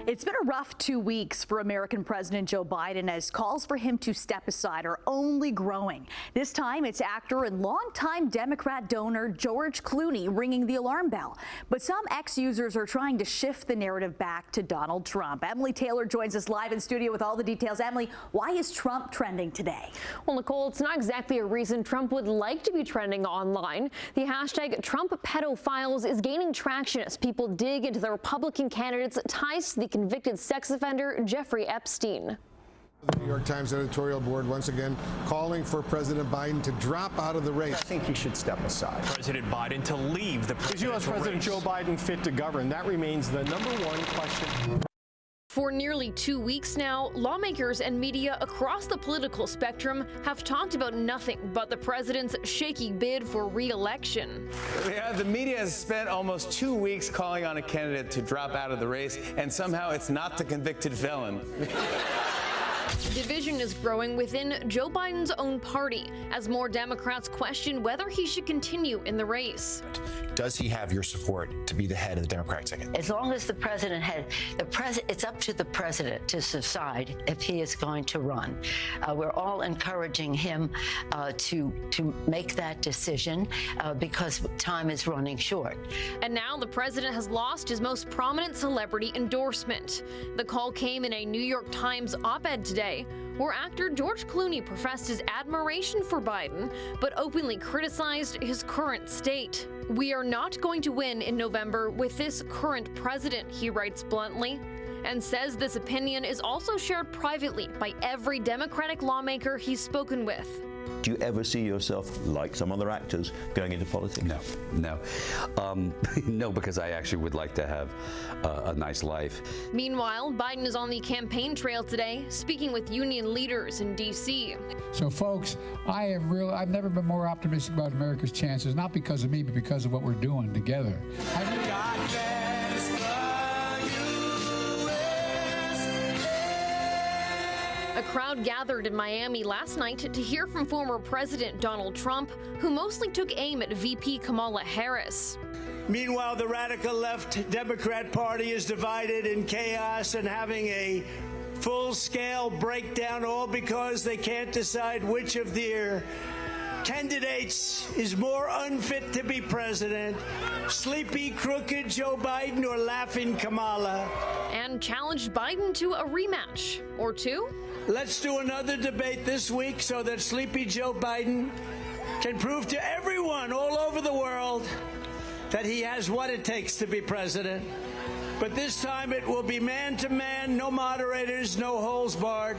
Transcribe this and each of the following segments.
It's been a rough 2 weeks for American President Joe Biden as calls for him to step aside are only growing. This time, it's actor and longtime Democrat donor George Cloney ringing the alarm bell. But some ex-users are trying to shift the narrative back to Donald Trump. Emily Taylor joins us live in studio with all the details. Emily, why is Trump trending today? Well, Nicole, it's not exactly a reason Trump would like to be trending online. The hashtag Trump pedophiles is gaining traction as people dig into the Republican candidate's ties to the convicted sex offender Jeffery Epstein. The New York Times editorial board once again calling for President Biden to drop out of the race. I think he should step aside. President Biden to leave the presidential Is U.S. President race. Joe Biden fit to govern? That remains the #1 question. For nearly 2 weeks now, lawmakers and media across the political spectrum have talked about nothing but the president's shaky bid for re-election. Yeah, the media has spent almost 2 weeks calling on a candidate to drop out of the race, and somehow it's not the convicted felon. Division is growing within Joe Biden's own party as more Democrats question whether he should continue in the race. Does he have your support to be the head of the Democratic ticket? As long as the president it's up to the president to decide if he is going to run. We're all encouraging him to make that decision because time is running short. And now the president has lost his most prominent celebrity endorsement. The call came in a New York Times op-ed today, where actor George Cloney professed his admiration for Biden, but openly criticized his current state. "We are not going to win in November with this current president," he writes bluntly, and says this opinion is also shared privately by every Democratic lawmaker he's spoken with. Do you ever see yourself, like some other actors, going into politics? No. No, because I actually would like to have a nice life. Meanwhile, Biden is on the campaign trail today, speaking with union leaders in D.C. So, folks, I've never been more optimistic about America's chances, not because of me, but because of what we're doing together. A crowd gathered in Miami last night to hear from former President Donald Trump, who mostly took aim at VP Kamala Harris. Meanwhile, the radical left Democrat Party is divided in chaos and having a full-scale breakdown, all because they can't decide which of their candidates is more unfit to be president: sleepy, crooked Joe Biden or laughing Kamala. And challenged Biden to a rematch or two. Let's do another debate this week so that sleepy Joe Biden can prove to everyone all over the world that he has what it takes to be president. But this time it will be man to man, no moderators, no holes barred.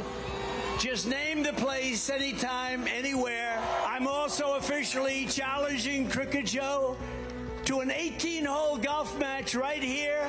Just name the place, anytime, anywhere. I'm also officially challenging Crooked Joe to an 18-hole golf match right here.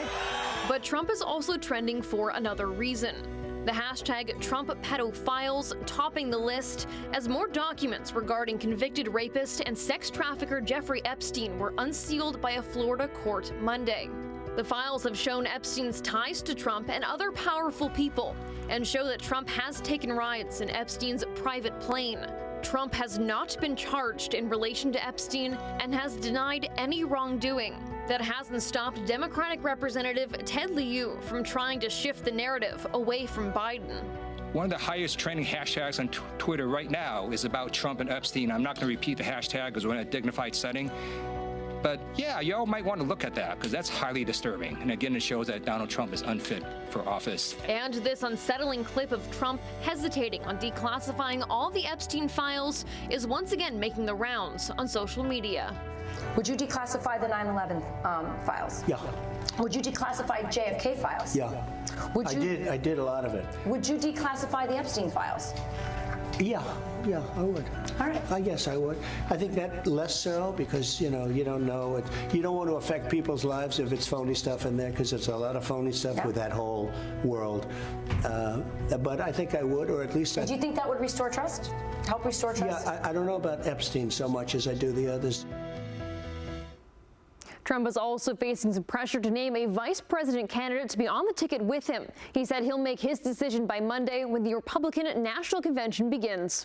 But Trump is also trending for another reason. The hashtag Trump pedophiles topping the list as more documents regarding convicted rapist and sex trafficker Jeffrey Epstein were unsealed by a Florida court Monday. The files have shown Epstein's ties to Trump and other powerful people and show that Trump has taken rides in Epstein's private plane. Trump has not been charged in relation to Epstein and has denied any wrongdoing. That hasn't stopped Democratic Representative Ted Lieu from trying to shift the narrative away from Biden. One of the highest trending hashtags on Twitter right now is about Trump and Epstein. I'm not going to repeat the hashtag because we're in a dignified setting. But yeah, y'all might want to look at that because that's highly disturbing. And again, it shows that Donald Trump is unfit for office. And this unsettling clip of Trump hesitating on declassifying all the Epstein files is once again making the rounds on social media. Would you declassify the 9/11 files? Yeah. Would you declassify JFK files? Yeah. I did a lot of it. Would you declassify the Epstein files? Yeah, I would. All right. I guess I would. I think that less so because, you don't know it. You don't want to affect people's lives if it's phony stuff in there because there's a lot of phony stuff with that whole world. But I think I would, or at least Do you think that would restore trust? Help restore trust? Yeah, I don't know about Epstein so much as I do the others. Trump is also facing some pressure to name a vice president candidate to be on the ticket with him. He said he'll make his decision by Monday when the Republican National Convention begins.